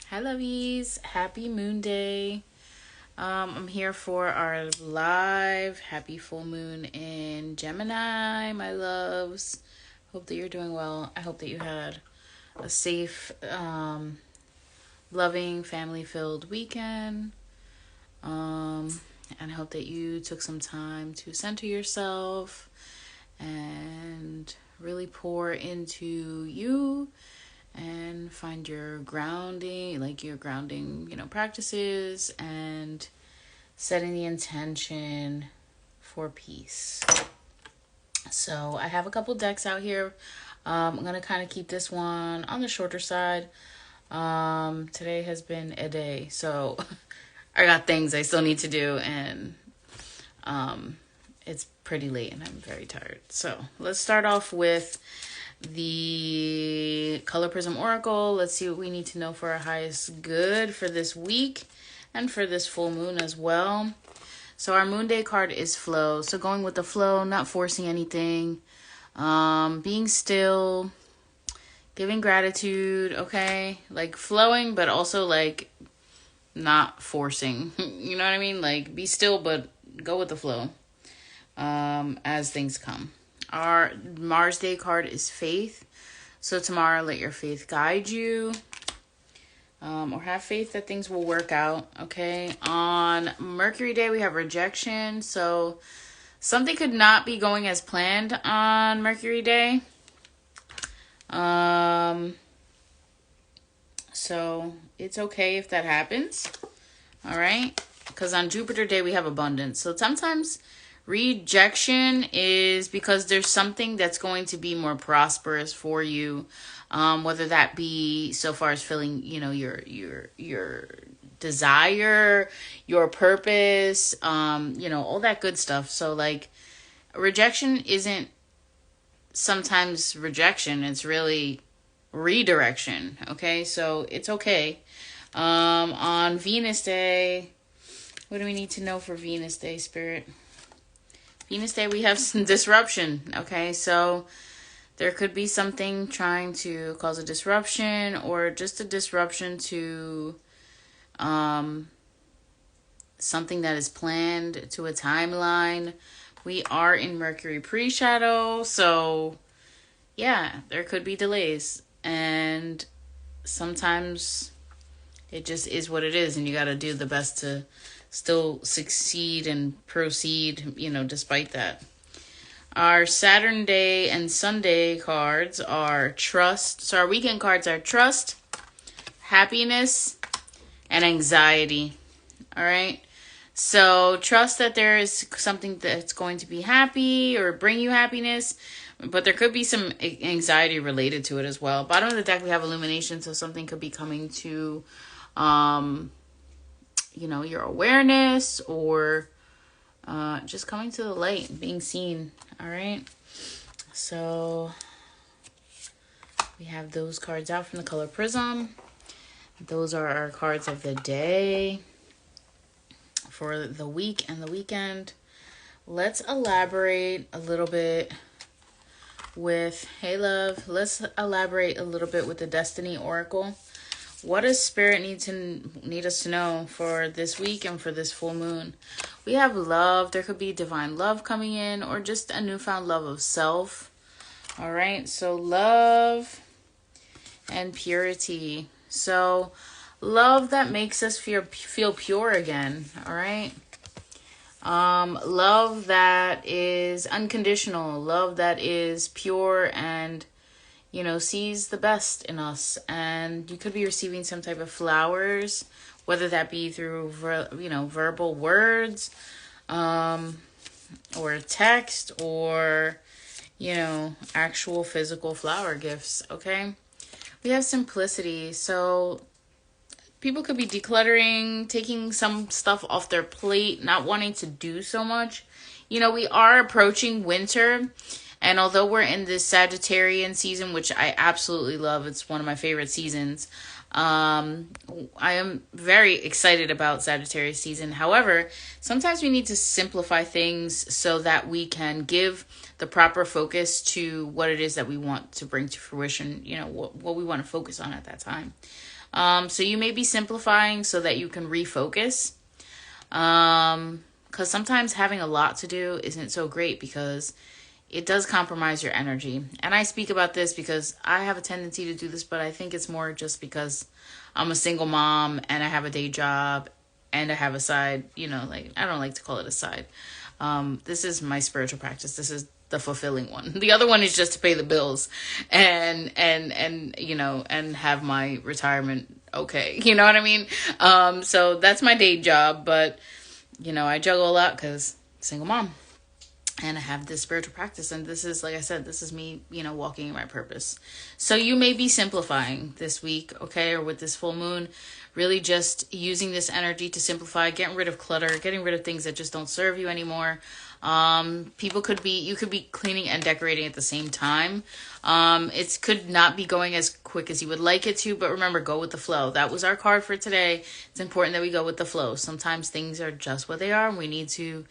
Hi, lovies. Happy Moon Day. I'm here for our live happy full moon in Gemini, my loves. Hope that you're doing well. I hope that you had a safe, loving, family-filled weekend. And I hope that you took some time to center yourself and really pour into you and find your grounding, practices, and setting the intention for peace. So I have a couple decks out here. I'm going to kind of keep this one on the shorter side. Today has been a day, so I got things I still need to do, and it's pretty late and I'm very tired. So let's start off with the Color Prism Oracle. Let's see what we need to know for our highest good for this week and for this full moon as well. So our Moon Day card is flow. So going with the flow, not forcing anything, being still, giving gratitude, okay? Like flowing, but also like not forcing. You know what I mean? Like be still, but go with the flow as things come. Our Mars Day card is faith. So tomorrow, let your faith guide you. Or have faith that things will work out, okay? On Mercury Day, we have rejection. So something could not be going as planned on Mercury Day. So it's okay if that happens, all right? Because on Jupiter Day, we have abundance. So sometimes rejection is because there's something that's going to be more prosperous for you, whether that be so far as filling, your desire, your purpose, all that good stuff. So like rejection isn't sometimes rejection, it's really redirection. Okay, so it's okay. On Venus Day, what do we need to know for Venus Day, Spirit? Venus Day, we have some disruption, okay? So there could be something trying to cause a disruption or just a disruption to something that is planned, to a timeline. We are in Mercury pre-shadow, so yeah, there could be delays. And sometimes it just is what it is, and you got to do the best to still succeed and proceed, despite that. Our Saturn Day and Sunday cards are trust. So our weekend cards are trust, happiness, and anxiety. All right. So trust that there is something that's going to be happy or bring you happiness, but there could be some anxiety related to it as well. Bottom of the deck, we have illumination. So something could be coming to, your awareness or just coming to the light, being seen. All right. So we have those cards out from the Color Prism. Those are our cards of the day for the week and the weekend. Let's elaborate a little bit with, hey love, let's elaborate a little bit with the Destiny Oracle. What does Spirit need us to know for this week and for this full moon? We have love. There could be divine love coming in or just a newfound love of self. All right. So love and purity. So love that makes us feel pure again. All right. Love that is unconditional. Love that is pure and sees the best in us. And you could be receiving some type of flowers, whether that be through, verbal words, or text, or, actual physical flower gifts. Okay. We have simplicity. So people could be decluttering, taking some stuff off their plate, not wanting to do so much. We are approaching winter. And although we're in this Sagittarian season, which I absolutely love, it's one of my favorite seasons. I am very excited about Sagittarius season. However, sometimes we need to simplify things so that we can give the proper focus to what it is that we want to bring to fruition, what we want to focus on at that time. So you may be simplifying so that you can refocus. Because sometimes having a lot to do isn't so great because it does compromise your energy. And I speak about this because I have a tendency to do this, but I think it's more just because I'm a single mom and I have a day job and I have a side, like, I don't like to call it a side. This is my spiritual practice. This is the fulfilling one. The other one is just to pay the bills and have my retirement. Okay. You know what I mean? So that's my day job, but I juggle a lot because single mom. And I have this spiritual practice. And this is, like I said, this is me, walking in my purpose. So you may be simplifying this week, okay? Or with this full moon, really just using this energy to simplify, getting rid of clutter, getting rid of things that just don't serve you anymore. You could be cleaning and decorating at the same time. It could not be going as quick as you would like it to, but remember, go with the flow. That was our card for today. It's important that we go with the flow. Sometimes things are just what they are, and we need to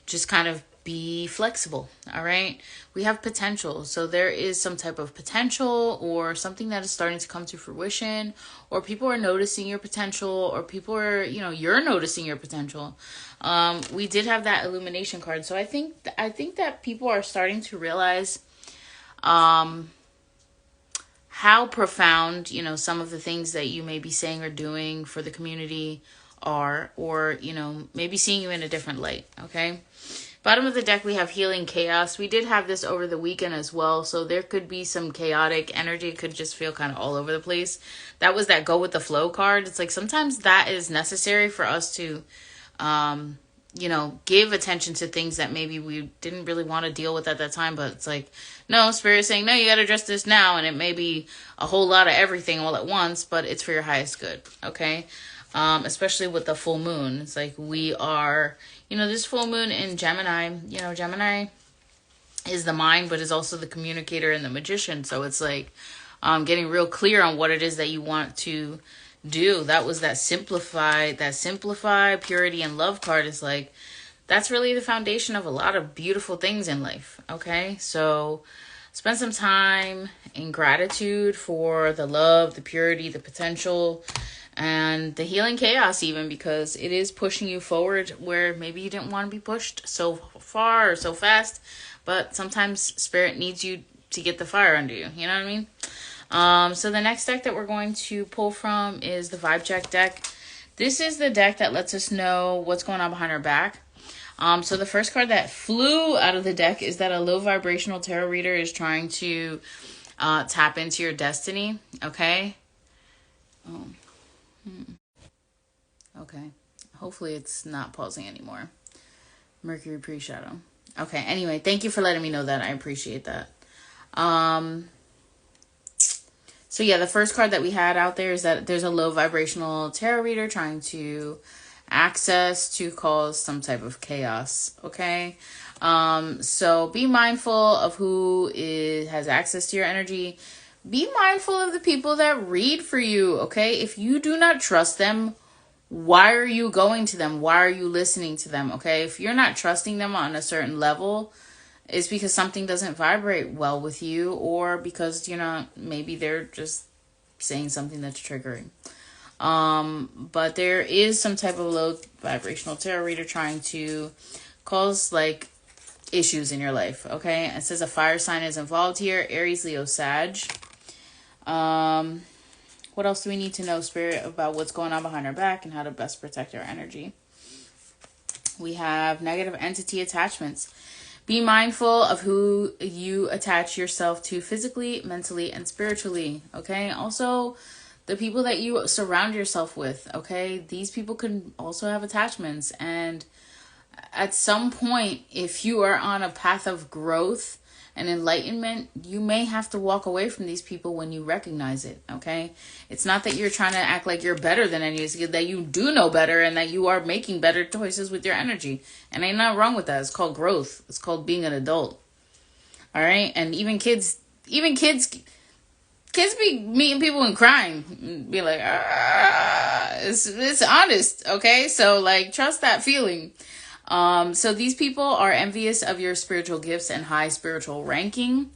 just kind of be flexible. All right. We have potential. So there is some type of potential or something that is starting to come to fruition, or people are noticing your potential, or people are, you're noticing your potential. We did have that illumination card. So I think that people are starting to realize, how profound, some of the things that you may be saying or doing for the community are, or, maybe seeing you in a different light. Okay. Bottom of the deck, we have healing chaos. We did have this over the weekend as well. So there could be some chaotic energy. It could just feel kind of all over the place. That was that go with the flow card. It's like sometimes that is necessary for us to, give attention to things that maybe we didn't really want to deal with at that time. But it's like, no, Spirit's saying, no, you got to address this now. And it may be a whole lot of everything all at once, but it's for your highest good. Okay. Especially with the full moon. It's like we are, this full moon in Gemini, Gemini is the mind, but is also the communicator and the magician. So it's like, getting real clear on what it is that you want to do. That was that simplify, purity and love card is like, that's really the foundation of a lot of beautiful things in life. Okay. So spend some time in gratitude for the love, the purity, the potential, and the healing chaos, even because it is pushing you forward where maybe you didn't want to be pushed so far or so fast, but sometimes Spirit needs you to get the fire under you. You know what I mean? So the next deck that we're going to pull from is the Vibe Check deck. This is the deck that lets us know what's going on behind our back. So the first card that flew out of the deck is that a low vibrational tarot reader is trying to tap into your destiny. Okay. Okay. Hopefully it's not pausing anymore. Mercury pre-shadow. Okay. Anyway, thank you for letting me know that. I appreciate that. So yeah, the first card that we had out there is that there's a low vibrational tarot reader trying to access to cause some type of chaos. Okay. So be mindful of who has access to your energy. Be mindful of the people that read for you, okay? If you do not trust them, why are you going to them? Why are you listening to them, okay? If you're not trusting them on a certain level, it's because something doesn't vibrate well with you, or because, maybe they're just saying something that's triggering. But there is some type of low vibrational tarot reader trying to cause, issues in your life, okay? It says a fire sign is involved here. Aries, Leo, Sag. What else do we need to know, Spirit, about what's going on behind our back and how to best protect our energy? We have negative entity attachments. Be mindful of who you attach yourself to physically, mentally, and spiritually, okay? Also, the people that you surround yourself with, okay? These people can also have attachments. And at some point, if you are on a path of growth and enlightenment, you may have to walk away from these people when you recognize it, okay? It's not that you're trying to act like you're better than any of these, that you do know better and that you are making better choices with your energy. And ain't nothing wrong with that. It's called growth. It's called being an adult. All right? And even kids be meeting people and crying. Be like, it's honest, okay? So, trust that feeling. So these people are envious of your spiritual gifts and high spiritual ranking.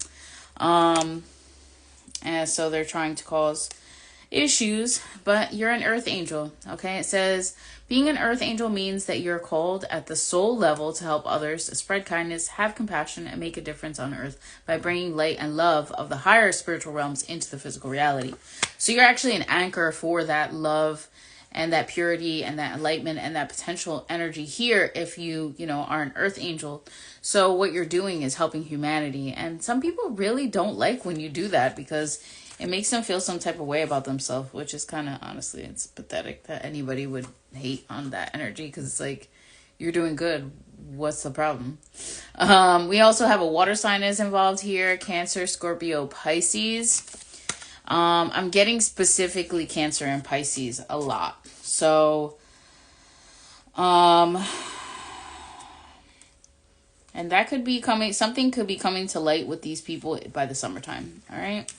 And so they're trying to cause issues, but you're an earth angel. Okay, it says being an earth angel means that you're called at the soul level to help others, to spread kindness, have compassion, and make a difference on earth by bringing light and love of the higher spiritual realms into the physical reality. So you're actually an anchor for that love and that purity and that enlightenment and that potential energy here if you are an earth angel. So what you're doing is helping humanity. And some people really don't like when you do that because it makes them feel some type of way about themselves, which is kind of, honestly, it's pathetic that anybody would hate on that energy because it's like, you're doing good. What's the problem? We also have a water sign is involved here. Cancer, Scorpio, Pisces. I'm getting specifically Cancer and Pisces a lot. So, and that could be coming, something could be coming to light with these people by the summertime. All right.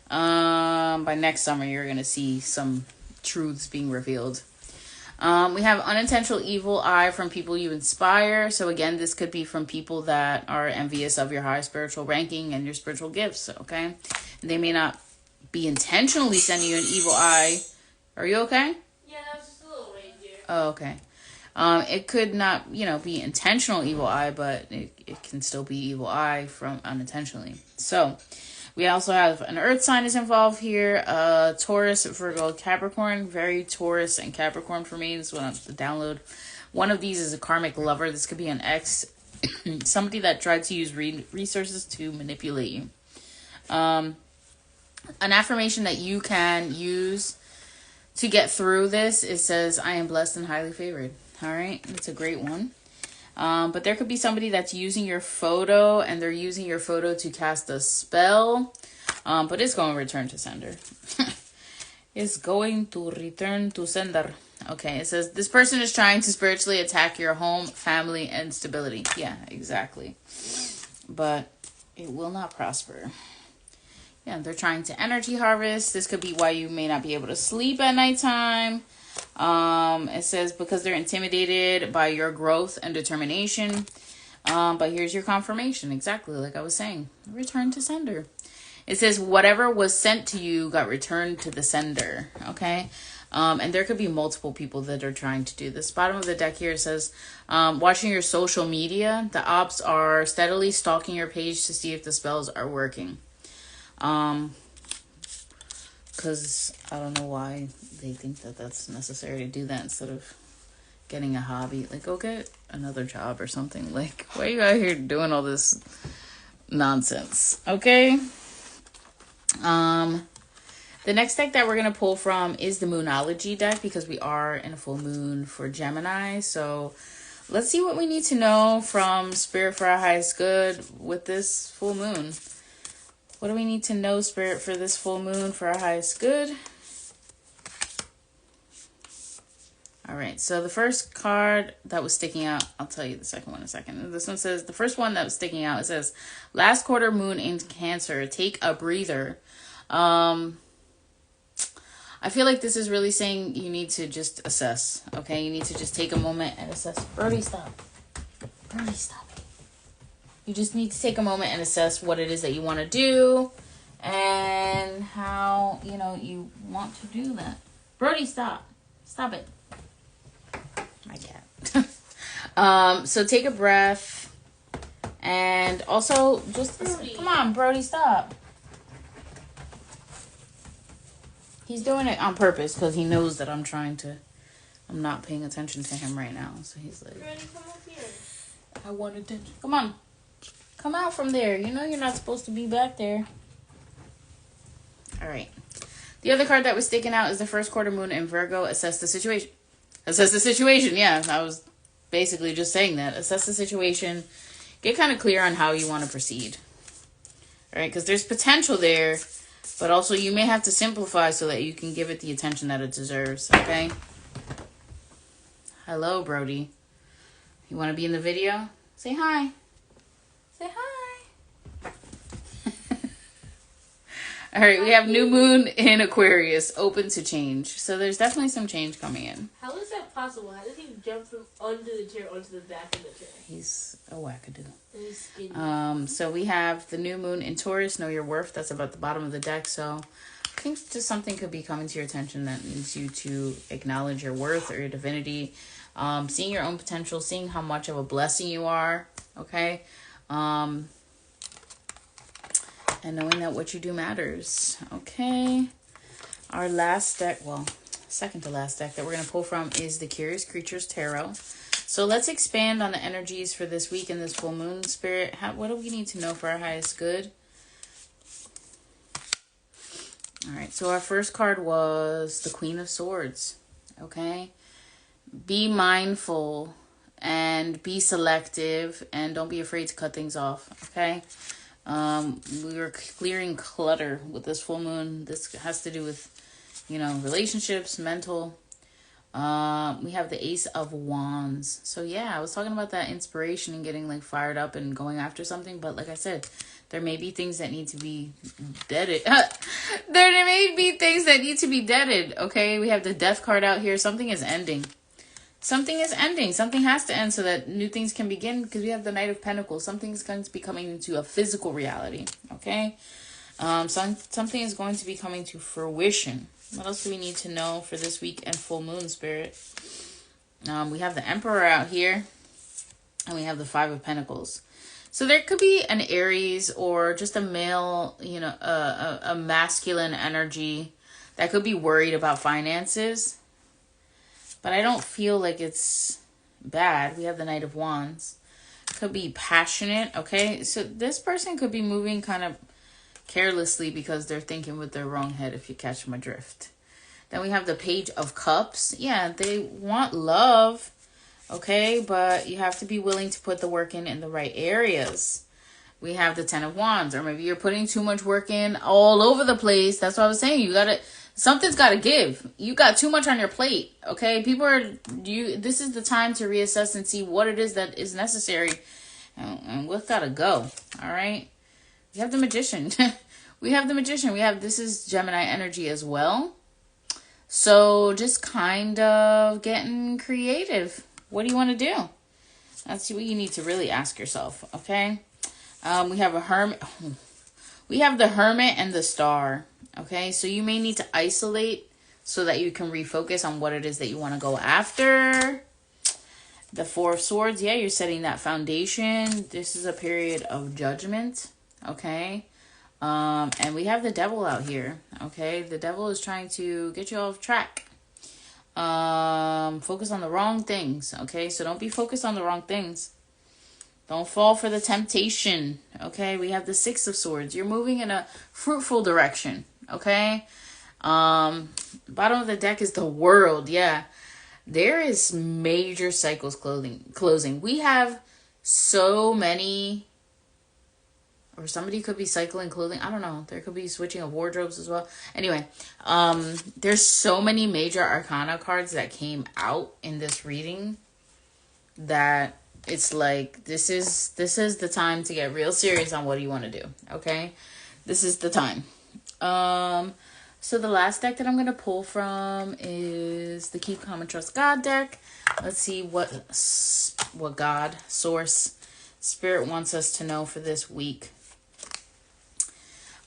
By next summer, you're going to see some truths being revealed. We have unintentional evil eye from people you inspire. So again, this could be from people that are envious of your high spiritual ranking and your spiritual gifts. Okay. They may not be intentionally sending you an evil eye. Are you okay? Yeah, that's just a little reindeer. Oh, okay. It could not, be intentional evil eye, but it can still be evil eye from unintentionally. So we also have an earth sign is involved here. Taurus, Virgo, Capricorn. Very Taurus and Capricorn for me. This is what I have to download. One of these is a karmic lover. This could be an ex. Somebody that tried to use resources to manipulate you. An affirmation that you can use to get through this, it says, I am blessed and highly favored. All right. It's a great one. But there could be somebody that's using your photo and they're using your photo to cast a spell. But it's going to return to sender. It's going to return to sender. Okay. It says this person is trying to spiritually attack your home, family, and stability. Yeah, exactly. But it will not prosper. Yeah, they're trying to energy harvest. This could be why you may not be able to sleep at nighttime. It says because they're intimidated by your growth and determination. But here's your confirmation. Exactly like I was saying. Return to sender. It says whatever was sent to you got returned to the sender. Okay. And there could be multiple people that are trying to do this. Bottom of the deck here says, watching your social media. The ops are steadily stalking your page to see if the spells are working. Because I don't know why they think that that's necessary to do that instead of getting a hobby. Like, go get another job or something. Like, why are you out here doing all this nonsense? Okay. The next deck that we're going to pull from is the Moonology deck because we are in a full moon for Gemini. So let's see what we need to know from Spirit for our highest good with this full moon. What do we need to know, Spirit, for this full moon for our highest good? All right, so the first card that was sticking out, I'll tell you the second one in a second. This one says, the first one that was sticking out, it says, last quarter moon in Cancer, take a breather. I feel like this is really saying you need to just assess, okay? You need to just take a moment and assess. Brody, stop. Brody, stop. You just need to take a moment and assess what it is that you want to do and how, you want to do that. Brody, stop. Stop it. My cat. So take a breath and also just, come on, Brody, stop. He's doing it on purpose because he knows that I'm not paying attention to him right now. So he's like, Brody, come up here. I want attention. Come on. Come out from there. You know you're not supposed to be back there. All right. The other card that was sticking out is the first quarter moon in Virgo. Assess the situation. Assess the situation. Yeah, I was basically just saying that. Assess the situation. Get kind of clear on how you want to proceed. All right, because there's potential there, but also you may have to simplify so that you can give it the attention that it deserves. Okay. Hello, Brody. You want to be in the video? Say hi. Say hi. All right, we have new moon in Aquarius, open to change. So there's definitely some change coming in. How is that possible? How does he jump from under the chair onto the back of the chair? He's a wackadoo. He's skinny. So we have the new moon in Taurus, know your worth. That's about the bottom of the deck. So think just something could be coming to your attention that needs you to acknowledge your worth or your divinity. Seeing your own potential, seeing how much of a blessing you are, okay? And knowing that what you do matters, okay? Our last deck, well, second to last deck that we're going to pull from is the Curious Creatures Tarot. So let's expand on the energies for this week in this full moon, Spirit. What do we need to know for our highest good? All right, so our first card was the Queen of Swords, okay? Be mindful and be selective and don't be afraid to cut things off, okay? We were clearing clutter with this full moon. This has to do with, relationships, mental. We have the Ace of Wands. So yeah, I was talking about that inspiration and getting like fired up and going after something. But like I said, there may be things that need to be deaded. There may be things that need to be deaded. Okay, we have the Death card out here. Something is ending. Something is ending. Something has to end so that new things can begin, because we have the Knight of Pentacles. Something's going to be coming into a physical reality. Okay, something is going to be coming to fruition. What else do we need to know for this week and full moon, Spirit? We have the Emperor out here, and we have the Five of Pentacles. So there could be an Aries or just a male, a masculine energy that could be worried about finances. But I don't feel like it's bad. We have the Knight of Wands. Could be passionate, okay? So this person could be moving kind of carelessly because they're thinking with their wrong head, if you catch my drift. Then we have the Page of Cups. Yeah, they want love, okay? But you have to be willing to put the work in the right areas. We have the Ten of Wands, or maybe you're putting too much work in all over the place. That's what I was saying. Something's got to give. You got too much on your plate, okay? This is the time to reassess and see what it is that is necessary and what's got to go, all right? We have the Magician. This is Gemini energy as well. So just kind of getting creative. What do you want to do? That's what you need to really ask yourself, okay? We have a Hermit. We have the Hermit and the Star, okay? So you may need to isolate so that you can refocus on what it is that you want to go after. The Four of Swords, yeah, you're setting that foundation. This is a period of judgment, okay? And we have the Devil out here, okay? The Devil is trying to get you off track. Focus on the wrong things, okay? So don't be focused on the wrong things. Don't fall for the temptation, okay? We have the Six of Swords. You're moving in a fruitful direction, okay? Bottom of the deck is the World, yeah. There is major cycles closing. We have so many, or somebody could be cycling clothing. I don't know. There could be switching of wardrobes as well. Anyway, there's so many major arcana cards that came out in this reading that it's like, this is the time to get real serious on what do you want to do, okay? This is the time. So the last deck that I'm going to pull from is the Keep Calm and Trust God deck. Let's see what God, Source, Spirit wants us to know for this week.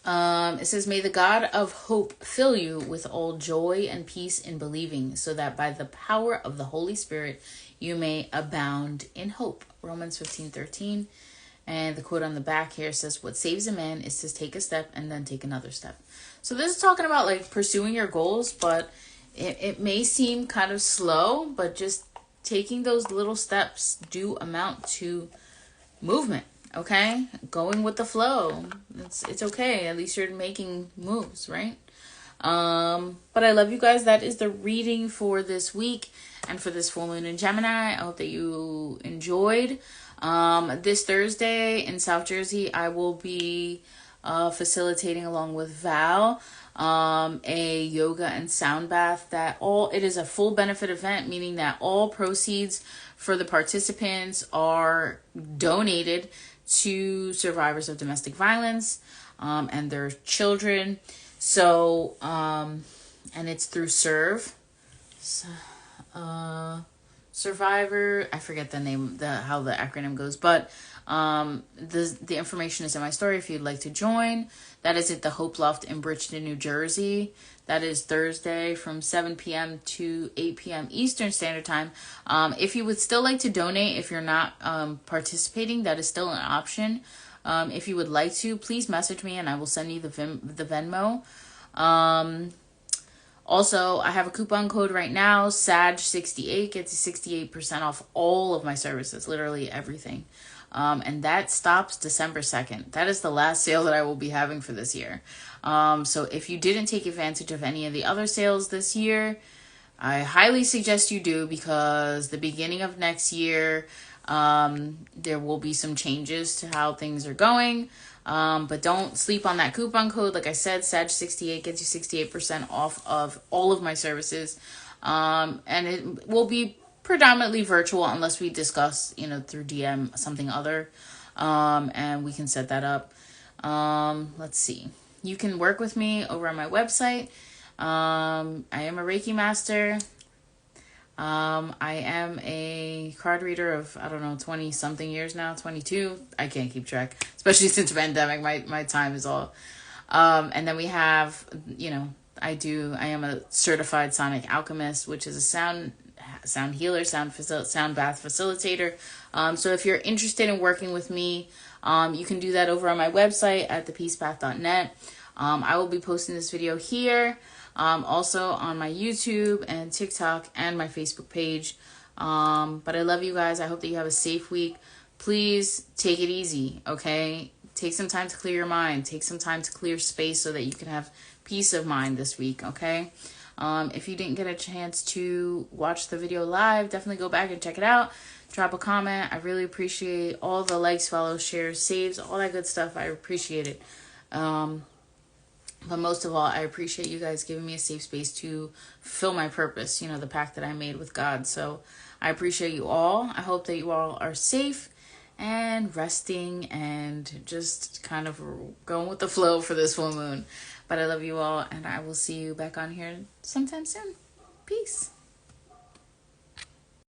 It says, may the God of hope fill you with all joy and peace in believing, so that by the power of the Holy Spirit you may abound in hope. Romans 15:13. And the quote on the back here says, what saves a man is to take a step and then take another step. So this is talking about like pursuing your goals, but it may seem kind of slow, but just taking those little steps do amount to movement. Okay, going with the flow. It's okay. At least you're making moves, right? But I love you guys. That is the reading for this week and for this full moon in Gemini. I hope that you enjoyed. This Thursday in South Jersey, I will be facilitating along with Val a yoga and sound bath. It is a full benefit event, meaning that all proceeds for the participants are donated to survivors of domestic violence and their children. So, and it's through Serve. survivor. I forget the name, how the acronym goes, but the information is in my story if you'd like to join. That is at the Hope Loft in Bridgeton, New Jersey. That is Thursday from 7 p.m. to 8 p.m. Eastern Standard Time. If you would still like to donate, if you're not participating, that is still an option. If you would like to, please message me and I will send you the Venmo. Also, I have a coupon code right now, SAG68, gets you 68% off all of my services, literally everything. And that stops December 2nd. That is the last sale that I will be having for this year. So if you didn't take advantage of any of the other sales this year, I highly suggest you do, because the beginning of next year, there will be some changes to how things are going. But don't sleep on that coupon code. Like I said, SAG68 gets you 68% off of all of my services. And it will be predominantly virtual unless we discuss, through DM something other. And we can set that up. Let's see. You can work with me over on my website. I am a Reiki master. I am a card reader of, 20 something years now, 22. I can't keep track, especially since pandemic. My time is all. And then we have, I am a certified sonic alchemist, which is a sound healer, sound bath facilitator. So if you're interested in working with me, you can do that over on my website at thepeacepath.net. I will be posting this video here. Also on my YouTube and TikTok and my Facebook page. But I love you guys. I hope that you have a safe week. Please take it easy, okay? Take some time to clear your mind. Take some time to clear space so that you can have peace of mind this week, okay? If you didn't get a chance to watch the video live, definitely go back and check it out. Drop a comment. I really appreciate all the likes, follows, shares, saves, all that good stuff. I appreciate it. But most of all, I appreciate you guys giving me a safe space to fulfill my purpose, the pact that I made with God. So I appreciate you all. I hope that you all are safe and resting and just kind of going with the flow for this full moon. But I love you all, and I will see you back on here sometime soon. Peace.